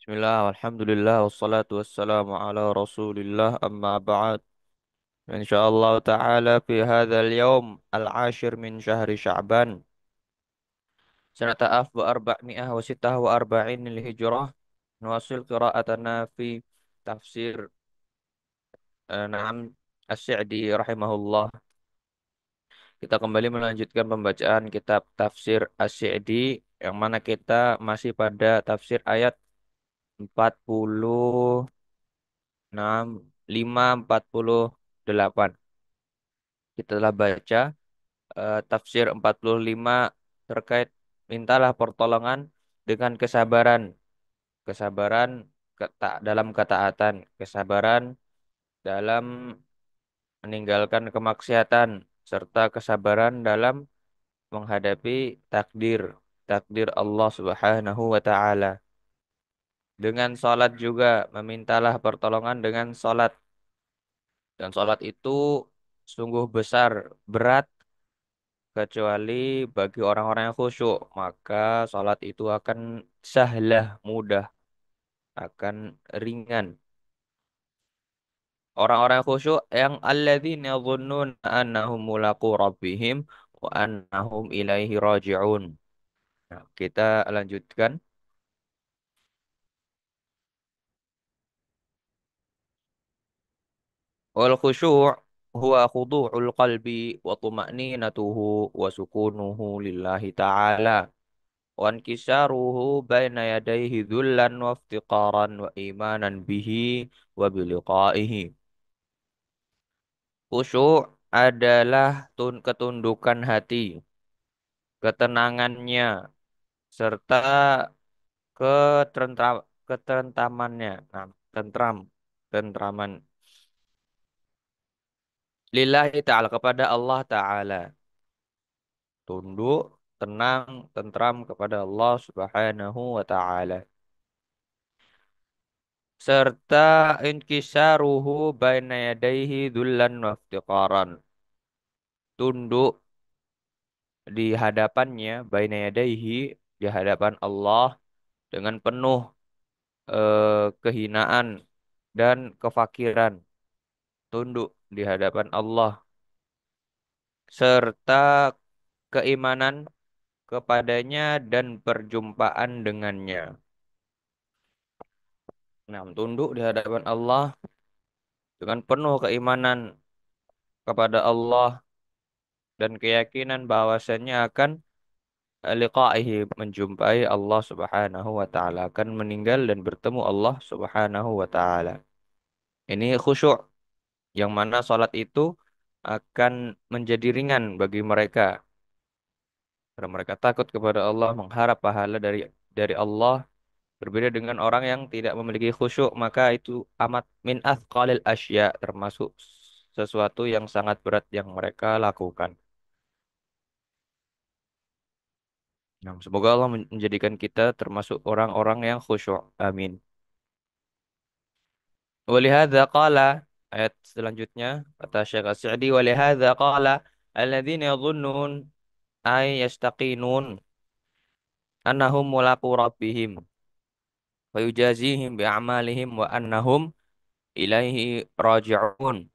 Bismillah, alhamdulillah, wassalatu wassalamu ala rasulillah, amma ba'd. Insyaallah ta'ala fi hadzal yaum al-ashir min syahri Sya'ban. Sanata af wa arba'mi'ah wa sittah wa arba'in lil hijrah. Nuwasil qira'atana fi tafsir Naam As-Sa'di rahimahullah. Kita kembali melanjutkan pembacaan kitab tafsir As-Sa'di yang mana kita masih pada tafsir ayat 46, 548. Kita telah baca tafsir 45 terkait mintalah pertolongan dengan kesabaran, kesabaran dalam ketaatan, kesabaran dalam meninggalkan kemaksiatan, serta kesabaran dalam menghadapi takdir, takdir Allah Subhanahu wa taala. Dengan salat juga memintalah pertolongan dengan salat, dan salat itu sungguh besar, berat kecuali bagi orang-orang yang khusyuk, maka salat itu akan sahlah, mudah, akan ringan. Orang-orang yang khusyuk yang alladzina yadhunnuna annahum mulaqu rabbihim wa annahum ilaihi raji'un. Nah, kita lanjutkan. Wal khusyu' huwa khudu'ul qalbi wa tuma'ninatuhu wa sukunuhu lillahi ta'ala. وانكساره بين يديه ذلا وافتقارا وإيمانا به وبلقائه. Khusyuk adalah ketundukan hati, ketenangannya, serta ketentramannya. Nah, tentram, tentraman. Lillahi ta'ala, kepada Allah ta'ala. Tunduk, tenang, tentram kepada Allah subhanahu wa ta'ala. Serta inkisaruhu baina yadayhi dzullan wa iftiqaran. Tunduk di hadapannya, baina yadayhi, di hadapan Allah dengan penuh kehinaan dan kefakiran. Tunduk di hadapan Allah serta keimanan kepadanya dan perjumpaan dengannya. Nah, tunduk di hadapan Allah dengan penuh keimanan kepada Allah dan keyakinan bahwasannya akan liqa'ihi, menjumpai Allah Subhanahu wa taala, akan meninggal dan bertemu Allah Subhanahu wa taala. Ini khusyuk yang mana salat itu akan menjadi ringan bagi mereka karena mereka takut kepada Allah, mengharap pahala dari Allah. Berbeda dengan orang yang tidak memiliki khusyuk, maka itu amat min athqalil asya, termasuk sesuatu yang sangat berat yang mereka lakukan. Nah, semoga Allah menjadikan kita termasuk orang-orang yang khusyuk. Amin. Walihada qala, ayat selanjutnya kata Syekh As-Sa'di, walihada qala alladzina yadhunnun ay yastaqinun annahum mulaqu rabbihim wa yujazihim bi'amalihim wa annahum ilaihi raji'un.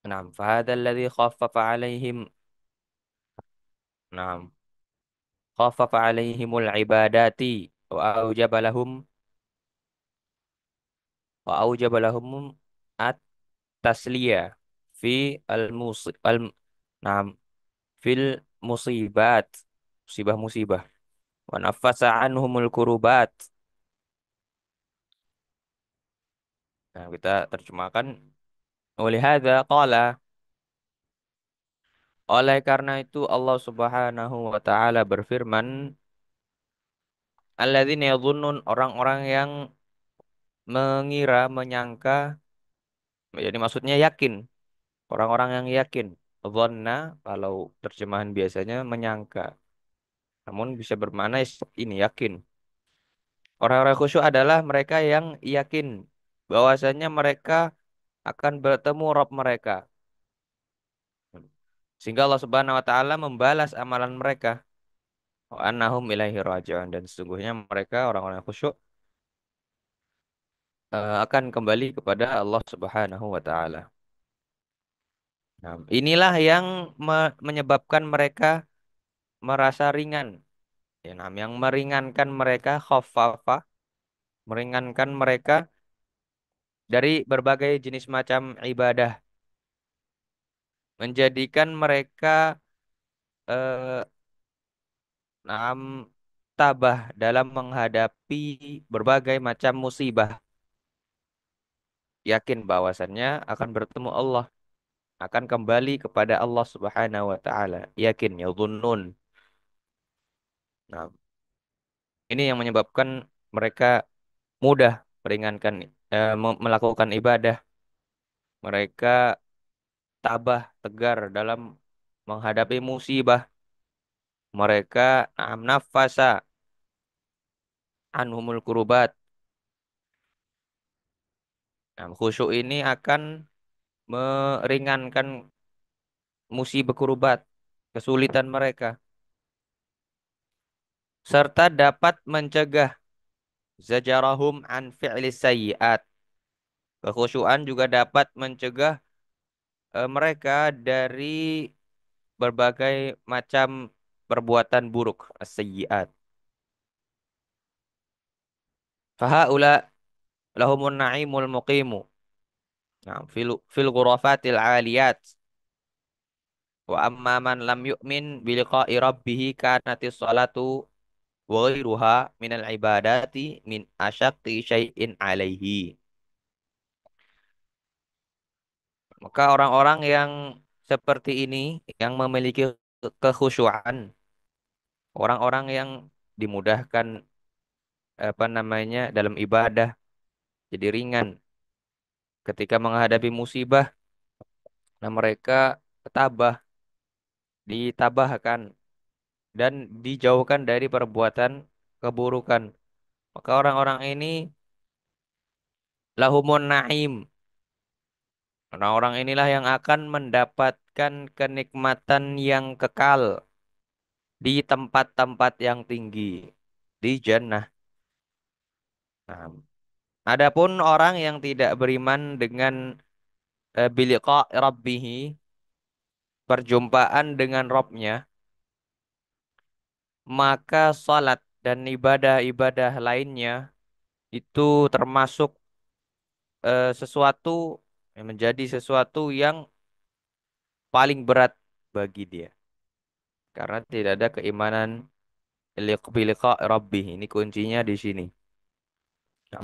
Naam, fahadha alladhi khaffafa alaihim, naam, khaffafa alaihimul ibadati wa aujaba lahum at-tasliyah fi al naam, fil musibat, musibah-musibah, wa nafasa anhumul kurubat. Nah, kita terjemahkan, oleh hadza qala, oleh karena itu Allah Subhanahu wa taala berfirman, alladzina yadhunnun, orang-orang yang mengira, menyangka, jadi maksudnya yakin, orang-orang yang yakin. Dhanna kalau terjemahan biasanya menyangka, namun bisa bermakna ini yakin. Orang-orang khusyuk adalah mereka yang yakin bahwasanya mereka akan bertemu Rabb mereka. Sehingga Allah Subhanahu wa taala membalas amalan mereka. wa annahum ilaihi raji'un, dan sesungguhnya mereka orang-orang yang khusyuk akan kembali kepada Allah Subhanahu wa taala. Nah, inilah yang menyebabkan mereka merasa ringan. Ya, nah, yang meringankan mereka khaffafah, meringankan mereka dari berbagai jenis macam ibadah, menjadikan mereka eh, naam, tabah dalam menghadapi berbagai macam musibah, yakin bahwasannya akan bertemu Allah, akan kembali kepada Allah Subhanahu wa taala. Yakin ya dhunnun. Nah, ini yang menyebabkan mereka mudah meringankan melakukan ibadah. Mereka tabah tegar dalam menghadapi musibah. Mereka nafasa anhumul kurubat. Nah, khusyuk ini akan meringankan musibah kurubat, kesulitan mereka, serta dapat mencegah zajarahum an fi'lis sayyi'at. Kekhusyuan juga dapat mencegah mereka dari berbagai macam perbuatan buruk, as-sayyi'at. Fahaula lahumun na'imul muqimu. Nah, fil ghurafatil 'aliyat. Wa amma man lam yu'min bi liqa'i rabbih kanatis salatu wa ghairuha minal ibadati min asyaqqi syai'in 'alaihi. Maka orang-orang yang seperti ini, yang memiliki kekhusyuan, orang-orang yang dimudahkan apa namanya dalam ibadah, jadi ringan ketika menghadapi musibah, nah mereka tabah, ditabahkan dan dijauhkan dari perbuatan keburukan. Maka orang-orang ini lahumun naim. Orang-orang inilah yang akan mendapatkan kenikmatan yang kekal di tempat-tempat yang tinggi, di jannah. Nah, adapun orang yang tidak beriman dengan biliqa rabbihi, perjumpaan dengan Robnya, maka salat dan ibadah-ibadah lainnya itu termasuk sesuatu yang menjadi sesuatu yang paling berat bagi dia. Karena tidak ada keimanan biliqa rabbih. Ini kuncinya di sini.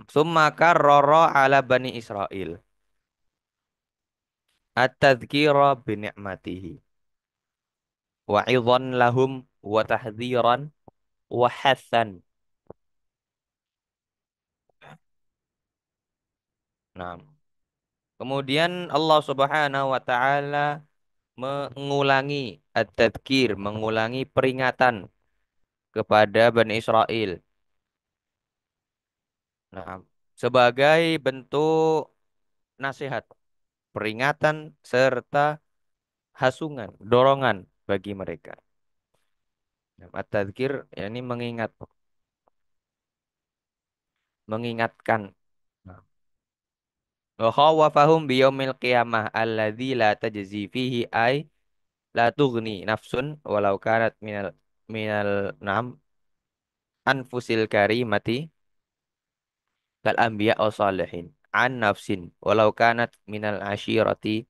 Summa karrara ala bani Israel at-tadhkira bi ni'matihi wa idhan lahum wa tahdhiran wa hathan. Nah, kemudian Allah Subhanahu wa taala mengulangi at-tadhkir, mengulangi peringatan kepada Bani Israel. Nah, sebagai bentuk nasihat, peringatan serta hasungan, dorongan bagi mereka. Nah, at-tadhkir yakni mengingatkan. Nah, wa khawwafahum biyaumil qiyamah alladzi la tajzi fihi ay la tughni nafsun walau kanat minal nam anfusil karimati kal anbiya aw salihin an nafsin walau kanat minal ashirati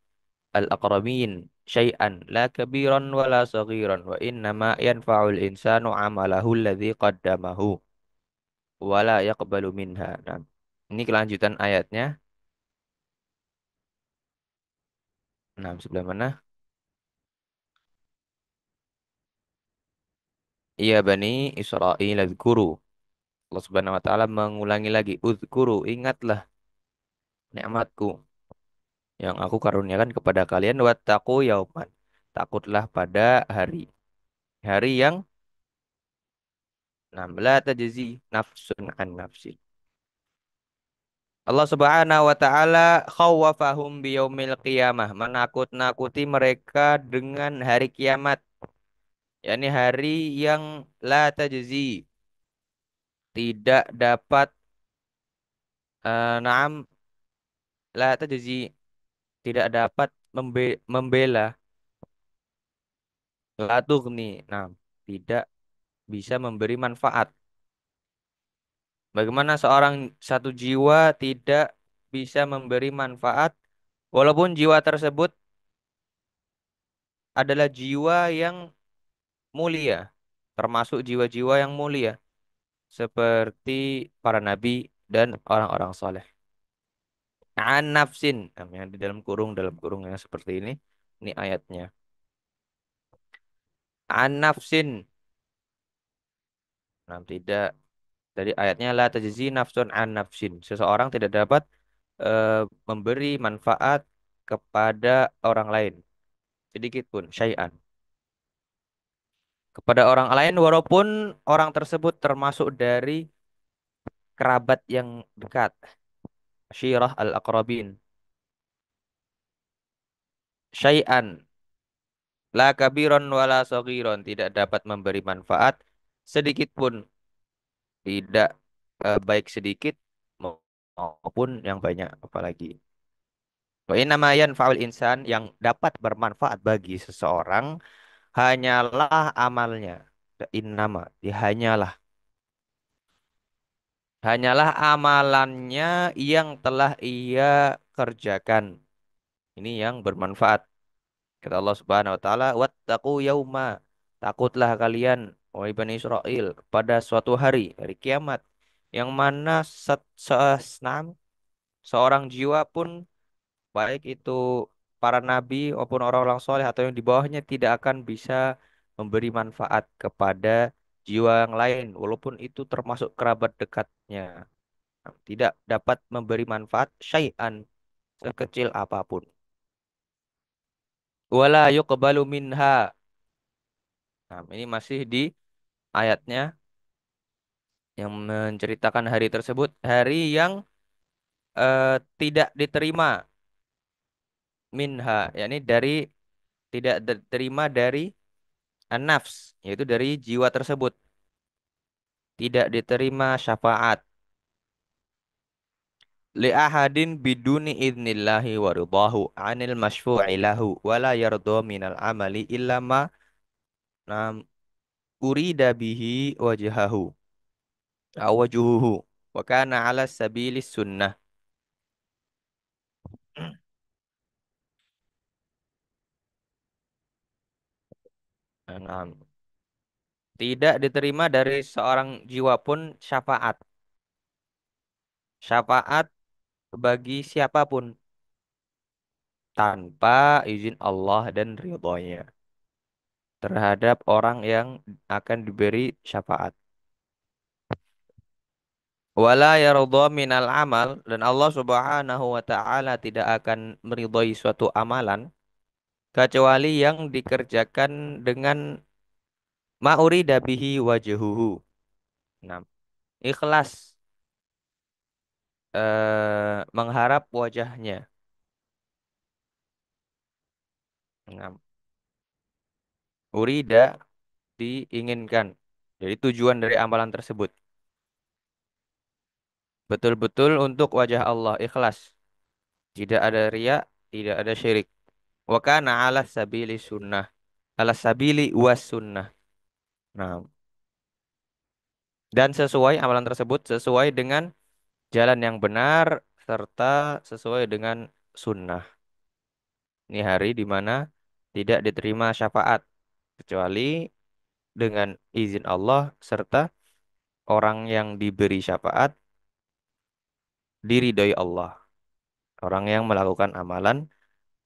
al aqrabin syai'an la kabiran wala saghiran wa innama yanfa'ul insanu amalahu alladzi qaddamahu wala yaqbalu minha. Nah, ini kelanjutan ayatnya. Nah, sebelah mana? Iya Bani Israil azkuru. Allah Subhanahu wa taala mengulangi lagi, uzkuru, ingatlah nikmatku yang aku karuniakan kepada kalian, wattaqu yauman. Takutlah pada hari. Hari yang la tajzi nafsun an nafsi. Allah Subhanahu wa taala khawwafahum biyaumil qiyamah, menakut-nakuti mereka dengan hari kiamat. yakni hari yang la tajzi, tidak dapat naam la tajzi, tidak dapat membela, la tughni, nah, tidak bisa memberi manfaat. Bagaimana seorang satu jiwa tidak bisa memberi manfaat walaupun jiwa tersebut adalah jiwa yang mulia, termasuk jiwa-jiwa yang mulia seperti para nabi dan orang-orang soleh. An nafsin, nah, yang di dalam kurung yang seperti ini ayatnya. An nafsin, nah, tidak, dari ayatnya la tajzi nafsun an nafsin. Seseorang tidak dapat memberi manfaat kepada orang lain sedikit pun, syai'an. Kepada orang lain walaupun orang tersebut termasuk dari kerabat yang dekat, syirah al-aqrabin. Syai'an la kabiron wala saghiron, tidak dapat memberi manfaat sedikit pun, tidak baik sedikit maupun yang banyak apalagi. Wa innama yanfa'ul insan, yang dapat bermanfaat bagi seseorang hanyalah amalnya. Innama, ya hanyalah amalannya yang telah ia kerjakan. Ini yang bermanfaat. Kata Allah Subhanahu wa taala, "Wattaqu yauma." Takutlah kalian, wahai Bani Israel, kepada suatu hari kiamat, yang mana seorang jiwa pun, baik itu para nabi maupun orang-orang soleh atau yang di bawahnya, tidak akan bisa memberi manfaat kepada jiwa yang lain, walaupun itu termasuk kerabat dekatnya. Tidak dapat memberi manfaat syai'an, sekecil apapun. Wala yuqbalu minha. Nah, ini masih di ayatnya yang menceritakan hari tersebut, hari yang tidak diterima minha, yakni dari, tidak diterima dari an-nafs, yaitu dari jiwa tersebut, tidak diterima syafaat li ahadin biduni idnillahi wa ridahu anil masyfu'i lahu wa la yarda minal amali illa ma nam urida bihi wajhahu awajuhu wa kana ala sabilis sunnah. Nah, tidak diterima dari seorang jiwa pun syafaat. Syafaat bagi siapapun tanpa izin Allah dan ridhonya terhadap orang yang akan diberi syafaat. Wala yardha minal amal, dan Allah Subhanahu wa taala tidak akan meridhai suatu amalan kecuali yang dikerjakan dengan ma'urida bihi wajhuhu. Nah, ikhlas mengharap wajahnya. Nah, urida diinginkan. Jadi tujuan dari amalan tersebut betul-betul untuk wajah Allah, ikhlas. Tidak ada riya, tidak ada syirik. Wa kana ala sabili sunnah. Ala sabili was sunnah. Nah, dan sesuai amalan tersebut sesuai dengan jalan yang benar serta sesuai dengan sunnah. Ini hari di mana tidak diterima syafaat kecuali dengan izin Allah serta orang yang diberi syafaat diridhoi Allah. Orang yang melakukan amalan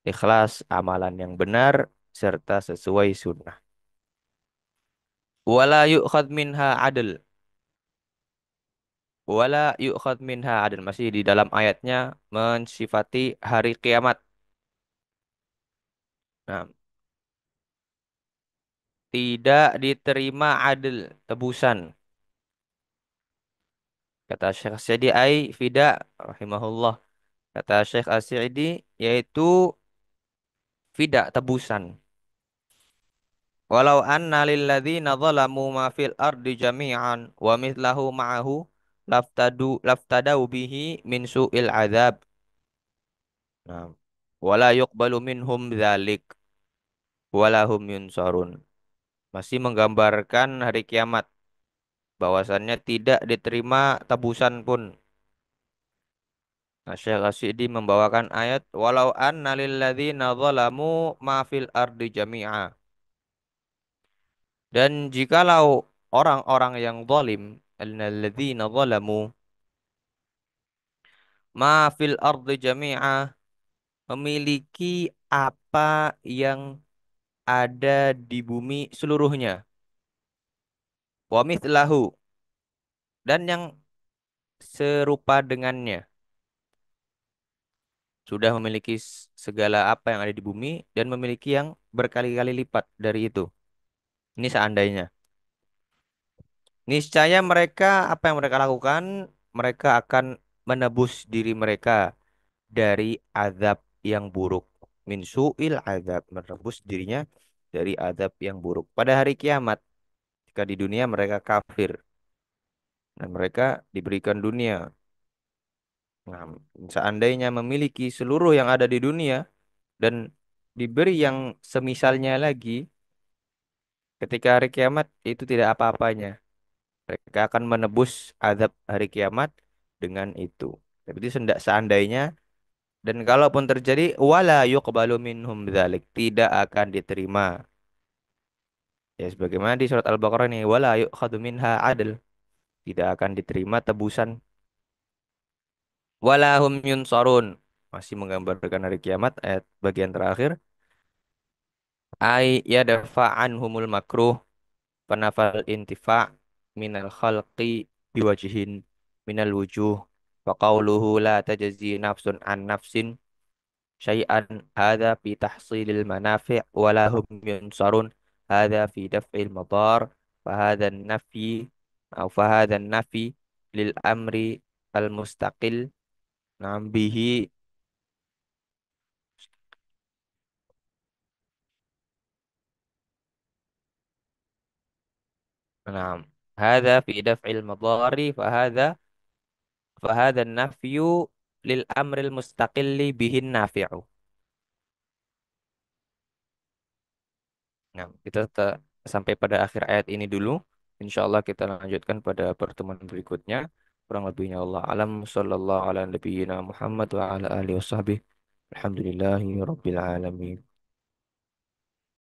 ikhlas, amalan yang benar serta sesuai sunnah. Wala yu'khad minha adl. Wala yu'khad minha adl. Masih di dalam ayatnya mensifati hari kiamat. Nah, tidak diterima adil, tebusan. Kata Syekh Sa'di ai fida rahimahullah. Kata Syekh As-Sa'di yaitu fida, tebusan. Walau anna lilladzina zalamu ma fil ardi jami'an wa mithlahu ma'ahu laftadau bihi min su'il adzab. Nah, wala yuqbalu minhum dzalik wala hum yunsarun. Masih menggambarkan hari kiamat bahwasannya tidak diterima tebusan pun. Nah, Syekh Rasyidi membawakan ayat walau anna lilladzina zalamu ma fil ardi jami'a. Dan jikalau orang-orang yang zalim, alladzina zalamu ma fil ardi jami'a memiliki apa yang ada di bumi seluruhnya. Wa mithlahu dan yang serupa dengannya. Sudah memiliki segala apa yang ada di bumi dan memiliki yang berkali-kali lipat dari itu. Ini seandainya. Niscaya mereka apa yang mereka lakukan, mereka akan menebus diri mereka dari azab yang buruk. Min su'il azab, menebus dirinya dari azab yang buruk. Pada hari kiamat, jika di dunia mereka kafir dan mereka diberikan dunia. Nah, seandainya memiliki seluruh yang ada di dunia dan diberi yang semisalnya lagi, ketika hari kiamat itu tidak apa-apanya. Mereka akan menebus azab hari kiamat dengan itu. Tapi itu seandainya dan kalaupun terjadi wala yuqbalu minhum dzalik, tidak akan diterima. Ya sebagaimana di surat Al-Baqarah ini wala yu'khadhu minha adl, tidak akan diterima tebusan wala hum yunsarun. Masih menggambarkan hari kiamat ayat bagian terakhir ay yadfa anhumul makruh panafal intifa' minal khalqi biwajhin minal wujuh wa qawluhu la tajzi nafsun an nafsin syai'an hadza fi tahsilil manafi' wa la hum yunsarun hadza fi daf'il madar fa hadza nafi atau fa hadza nafi lil amri al mustaqil nam bihi nam hadza fi daf'il madari fa hadza nafyu lil amril mustaqilli bihin nafi'u. Nah, kita sampai pada akhir ayat ini dulu. Insya Allah kita lanjutkan pada pertemuan berikutnya. Kurang lebihnya Allah alam sallallahu ala nabiyyina Muhammad wa ala alihi washabbihi. Alhamdulillahi rabbil alamin.